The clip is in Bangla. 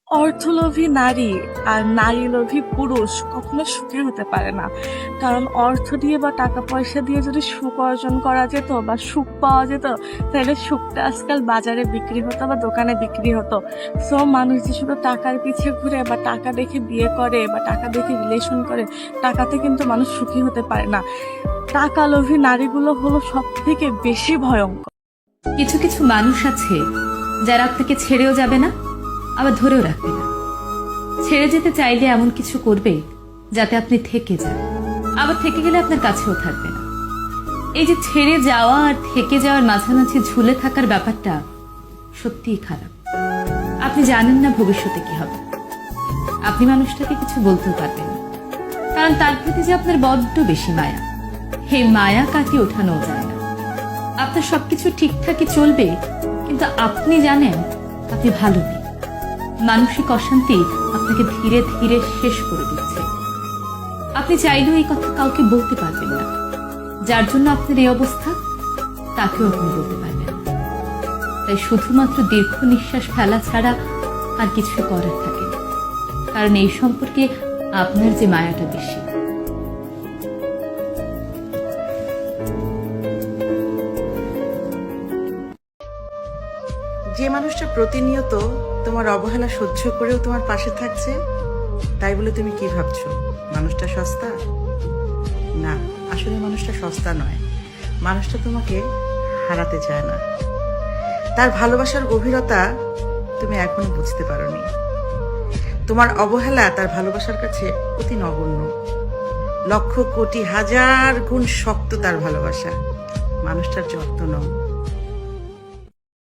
অর্থলোভী নারী আর নারীলোভী পুরুষ কখনো সুখী হতে পারে না। কারণ অর্থ দিয়ে বা টাকা পয়সা দিয়ে যদি সুখ অর্জন করা যেত বা সুখ পাওয়া যেত, তাহলে সুখটা আজকাল বাজারে বিক্রি হতো বা দোকানে বিক্রি হতো। সো মানুষ যে শুধু টাকার পিছে ঘুরে বা টাকা দেখে বিয়ে করে বা টাকা দেখে রিলেশন করে, টাকাতে কিন্তু মানুষ সুখী হতে পারে না। টাকা লোভী নারীগুলো হলো সব থেকে বেশি ভয়ঙ্কর। কিছু কিছু মানুষ আছে যারা আপনাকে ছেড়েও যাবে না, আবার ধরেও রাখবে না। ছেড়ে যেতে চাইলে এমন কিছু করবে যাতে আপনি থেকে যান, আবার থেকে গেলে আপনার কাছেও থাকবে না। এই যে ছেড়ে যাওয়া আর থেকে যাওয়ার মাঝামাঝি ঝুলে থাকার ব্যাপারটা সত্যিই খারাপ। আপনি জানেন না ভবিষ্যতে কি হবে। আপনি মানুষটাকে কিছু বলতেও পারবেন না, কারণ তার প্রতি যে আপনার বড্ড বেশি মায়া। হে মায়া কাটিয়ে ওঠানো যায় না। আপনার সবকিছু ঠিকঠাকই চলবে, কিন্তু আপনি জানেন আপনি ভালো নেই। মানসিক অশান্তি আপনাকে ধীরে ধীরে শেষ করে দিচ্ছে। আপনি চাইলেও এই কথা কাউকে বলতে পারবেন না। যার জন্য আপনার এই অবস্থা, তাকেও আপনি বলতে পারবেন না। তাই শুধুমাত্র দীর্ঘ নিঃশ্বাস ফেলা ছাড়া আর কিছু করার থাকে না, কারণ এই সম্পর্কে আপনার যে মায়াটা বেশি। যে মানুষটা প্রতিনিয়ত তোমার অবহেলা সহ্য করেও তোমার পাশে থাকছে, তাই বলে তুমি কি ভাবছো মানুষটা সস্তা? না, আসলে মানুষটা সস্তা নয়। মানুষটা তোমাকে হারাতে চায় না। তার ভালোবাসার গভীরতা তুমি এখনো বুঝতে পারোনি। তোমার অবহেলা তার ভালোবাসার কাছে অতি নগণ্য। লক্ষ কোটি হাজার গুণ শক্ত তার ভালোবাসা। মানুষটার যত্ন নাও।